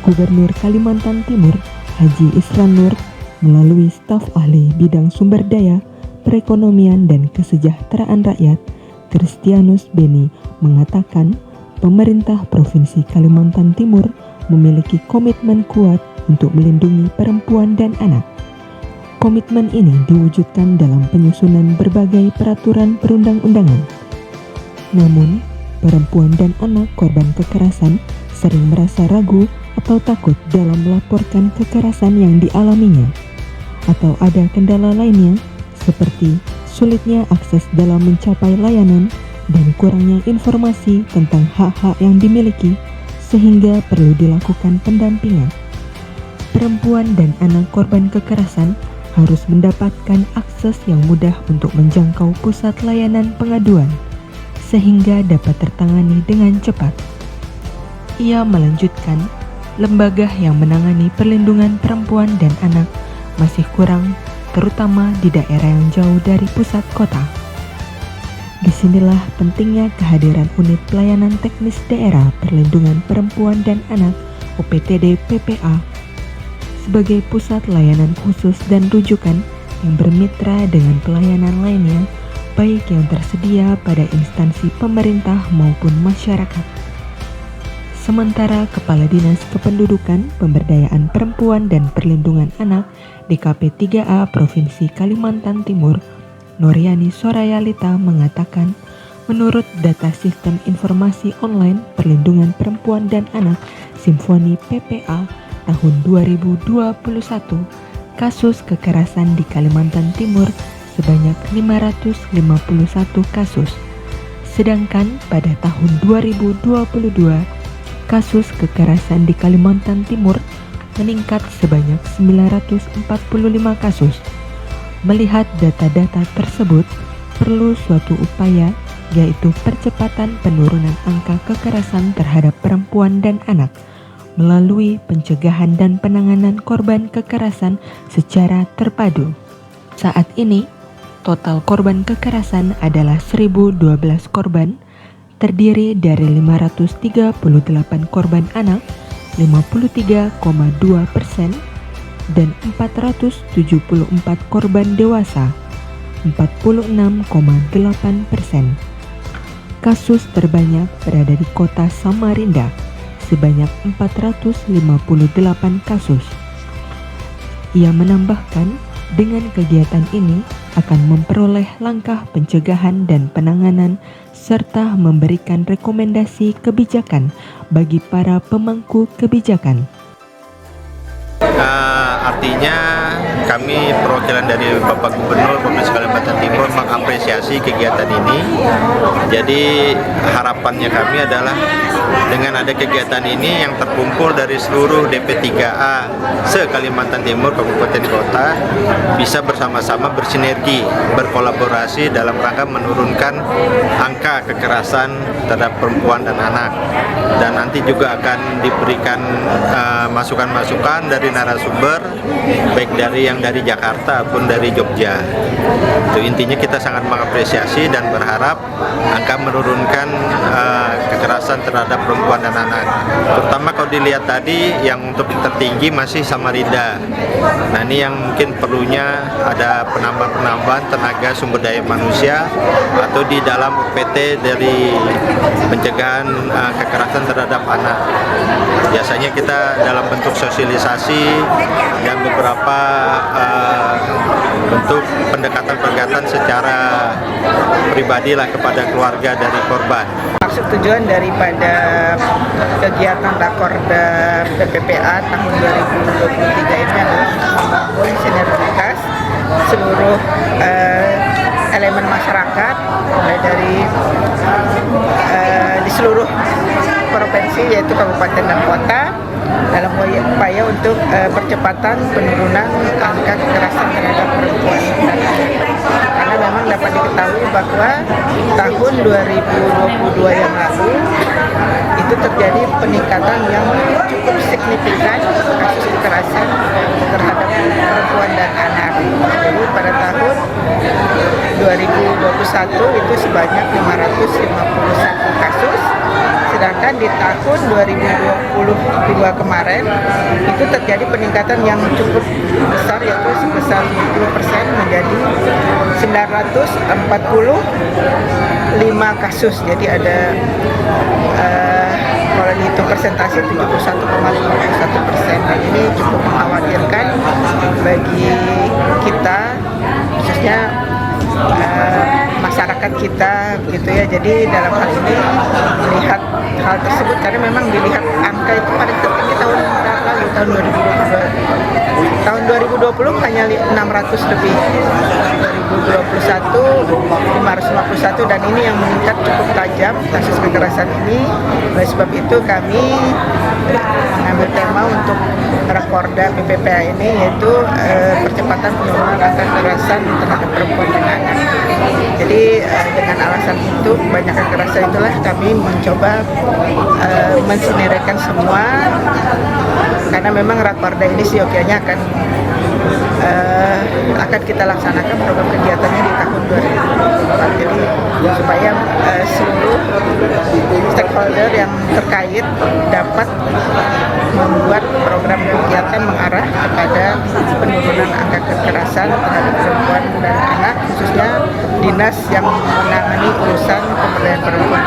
Gubernur Kalimantan Timur, Haji Isran Nur, melalui staf ahli bidang sumber daya, perekonomian dan kesejahteraan rakyat, Kristianus Beni, mengatakan pemerintah Provinsi Kalimantan Timur memiliki komitmen kuat untuk melindungi perempuan dan anak. Komitmen ini diwujudkan dalam penyusunan berbagai peraturan perundang-undangan. Namun, perempuan dan anak korban kekerasan sering merasa ragu atau takut dalam melaporkan kekerasan yang dialaminya, atau ada kendala lainnya seperti sulitnya akses dalam mencapai layanan dan kurangnya informasi tentang hak-hak yang dimiliki, sehingga perlu dilakukan pendampingan. Perempuan dan anak korban kekerasan harus mendapatkan akses yang mudah untuk menjangkau pusat layanan pengaduan, sehingga dapat tertangani dengan cepat. Ia melanjutkan, lembaga yang menangani perlindungan perempuan dan anak masih kurang, terutama di daerah yang jauh dari pusat kota. Disinilah pentingnya kehadiran Unit Pelayanan Teknis Daerah Perlindungan Perempuan dan Anak (UPTD PPA) sebagai pusat layanan khusus dan rujukan yang bermitra dengan pelayanan lainnya, baik yang tersedia pada instansi pemerintah maupun masyarakat. Sementara Kepala Dinas Kependudukan, Pemberdayaan Perempuan dan Perlindungan Anak DKP 3A Provinsi Kalimantan Timur, Noryani Sorayalita, mengatakan, menurut data Sistem Informasi Online Perlindungan Perempuan dan Anak Simfoni PPA tahun 2021, kasus kekerasan di Kalimantan Timur sebanyak 551 kasus. Sedangkan pada tahun 2022, kasus kekerasan di Kalimantan Timur meningkat sebanyak 945 kasus. Melihat data-data tersebut, perlu suatu upaya, yaitu percepatan penurunan angka kekerasan terhadap perempuan dan anak melalui pencegahan dan penanganan korban kekerasan secara terpadu. Saat ini, total korban kekerasan adalah 1.012 korban, terdiri dari 538 korban anak, 53,2%, dan 474 korban dewasa, 46,8%. Kasus terbanyak berada di kota Samarinda, sebanyak 458 kasus. Ia menambahkan, dengan kegiatan ini akan memperoleh langkah pencegahan dan penanganan serta memberikan rekomendasi kebijakan bagi para pemangku kebijakan. Artinya kami perwakilan dari Bapak Gubernur Provinsi Kalimantan Timur mengapresiasi kegiatan ini. Jadi harapannya kami adalah dengan ada kegiatan ini yang terkumpul dari seluruh DP3A se-Kalimantan Timur, kabupaten kota, bisa bersama-sama bersinergi, berkolaborasi dalam rangka menurunkan angka kekerasan terhadap perempuan dan anak. Dan nanti juga akan diberikan masukan-masukan dari narasumber, baik dari Jakarta maupun dari Jogja. Itu intinya kita sangat mengapresiasi dan berharap angka menurunkan kekerasan terhadap perempuan dan anak. Terutama kalau dilihat tadi yang untuk tertinggi masih Samarinda. Nah, ini yang mungkin perlunya ada penambahan tenaga sumber daya manusia atau di dalam UPT dari pencegahan kekerasan terhadap anak. Biasanya kita dalam bentuk sosialisasi dan beberapa bentuk pendekatan secara pribadi lah kepada keluarga dari korban. Maksud tujuan daripada kegiatan Rakorda PPPA tahun 2023 ini adalah membangun sinergitas seluruh elemen masyarakat, mulai dari di seluruh provinsi yaitu kabupaten dan kota, dalam upaya untuk percepatan penurunan angka kekerasan terhadap perempuan dan anak. Karena memang dapat diketahui bahwa tahun 2022 yang lalu itu terjadi peningkatan yang cukup signifikan kasus kekerasan terhadap perempuan dan anak. Jadi pada tahun 2021 itu sebanyak 551 kasus, Sedangkan di tahun 2022 kemarin itu terjadi peningkatan yang cukup besar, yaitu sebesar 70% menjadi 945 kasus. Jadi ada kalau dihitung persentase 71,51%. Dan ini cukup mengkhawatirkan bagi kita, khususnya masyarakat kita, begitu ya. Jadi dalam hal ini melihat hal tersebut, karena memang dilihat angka itu pada tertinggi tahun lalu, tahun 2022. Tahun 2020 hanya 600 lebih, 2021 551, dan ini yang meningkat cukup tajam kasus kekerasan ini. Oleh sebab itu kami mengambil tema untuk Rakorda PPPA ini, yaitu percepatan penurunan angka kekerasan terhadap perempuan dan anak. Jadi dengan alasan itu, banyak kekerasan itulah kami mencoba mensinergikan semua, karena memang Rakorda ini siokianya akan kita laksanakan program kegiatannya di tahun 2024. Jadi supaya seluruh stakeholder yang terkait dapat membuat program kegiatan mengarah kepada penurunan angka kekerasan terhadap perempuan dan anak, khususnya dinas yang menangani urusan pemberdayaan perempuan.